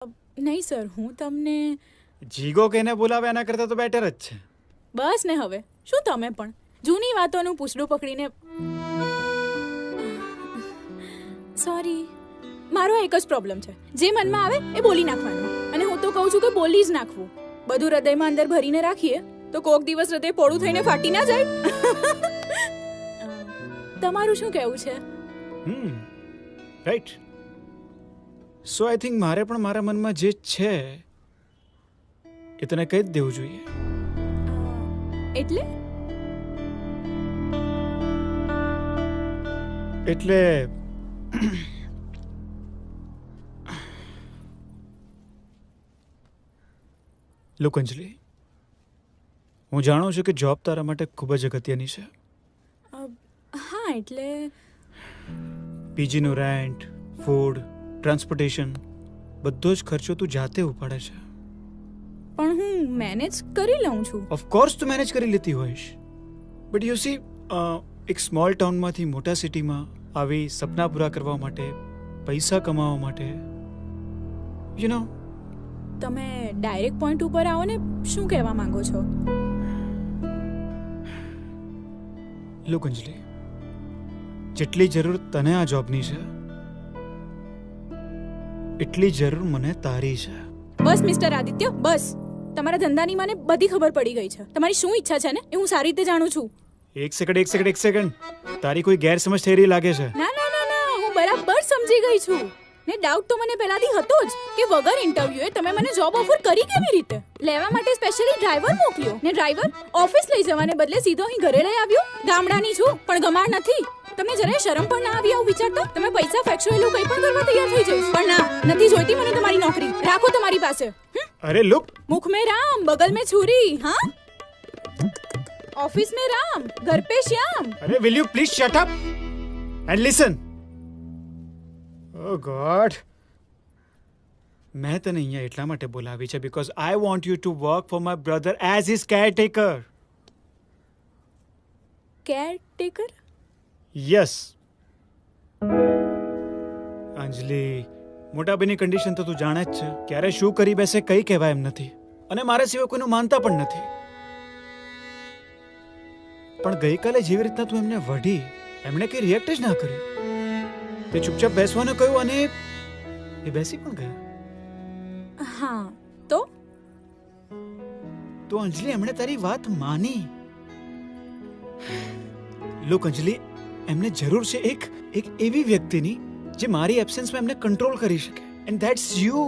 નહીં સર, હું તમને જીગો કહીને બોલાવે એના કરતાં તો બેટર જ છે. બસ ને હવે શું તમે પણ જૂની વાતોનું પૂછડું પકડીને. સોરી, મારો એક જ પ્રોબ્લેમ છે, જે મનમાં આવે એ બોલી નાખવાનું. અને હું તો કહું છું કે બોલી જ નાખવું. બધું હૃદયમાં અંદર ભરીને રાખીએ તો કોક દિવસ હૃદય પોળું થઈને ફાટી ના જાય. તમારું શું કહેવું છે? રાઈટ. સો આઈ થિંક મારે પણ મારા મનમાં જે છે એ તને કહી જ દેવું જોઈએ. એટલે એટલે લુક અંજલિ, હું જાણું છું કે જોબ તારા માટે ખૂબ જ અગત્યની છે. હા, એટલે પીજીનું રેન્ટ, ફૂડ, ટ્રાન્સપોર્ટેશન બધો જ ખર્ચો તું જાતે ઉપાડે છે. પણ હું મેનેજ કરી લઉં છું. ઓફકોર્સ તું મેનેજ કરી લેતી હોઈશ, બટ યુ સી એક સ્મોલ ટાઉનમાંથી મોટા સિટીમાં આવી સપના પૂરા કરવા માટે, પૈસા કમાવા માટે, યુ નો. તમે ડાયરેક્ટ પોઈન્ટ ઉપર આવો ને, શું કહેવા માંગો છો? લુક અંજલિ, જેટલી જરૂર તને આ જોબની છે એટલી જરૂર મને તારી છે. બસ મિસ્ટર આદિત્ય, બસ. તમારા ધંધાની મને બધી ખબર પડી ગઈ છે. તમારી શું ઈચ્છા છે ને એ હું સારી રીતે જાણું છું. એક સેકન્ડ. તારી કોઈ ગેરસમજ થઈ રહી લાગે છે. ના ના ના ના, હું બરાબર સમજી ગઈ છું. ને ડાઉટ તો મને પહેલાથી હતો જ કે વગર ઇન્ટરવ્યુએ તમે મને જોબ ઓફર કરી કેવી રીતે? લેવા માટે સ્પેશિયલી ડ્રાઈવર મોકલ્યો ને ડ્રાઈવર ઓફિસ લઈ જવાને બદલે સીધો અહીં ઘરે લઈ આવ્યો. ગામડાની છું પણ ગમાડ નથી. તમને જરાય શરમ પણ ના આવી આવું વિચારતા? તમે પૈસા ફેંકશો એટલું કંઈ પણ કરવા તૈયાર થઈ જઈશ. પણ ના, નથી જોઈતી મને તમારી નોકરી. રાખો તમારી પાસે. અરે લુક, मुख में राम, बगल में छुरी. हाँ, ऑफिस में राम, घर पे श्याम. અરે will you please shut up and listen. Oh god, મેં તને અહીંયા એટલા માટે બોલાવી છે because I want you to work for my brother as his caretaker. Caretaker? Yes. Anjali, મોટા બેની કન્ડિશન તો તું જાણે જ છે. ક્યારે શું કરી બેસે કઈ કહેવાય એમ નથી, અને મારા સિવાય કોઈનું માનતા પણ નથી. પણ ગઈકાલે જેવી રીતના તું એમને વઢી, એમણે કઈ રિએક્ટ જ ના કર્યું. તે ચૂપચાપ બેસવાનું કહ્યું અને એ બેસી પણ ગયા. हाँ, तो તો અંજલિ, એમણે તારી વાત માની. લુક અંજલિ, એમને જરૂર છે એક એવી વ્યક્તિની જે મારી એબ્સેન્સમાં એમને કંટ્રોલ કરી શકે, એન્ડ ધેટ્સ યુ.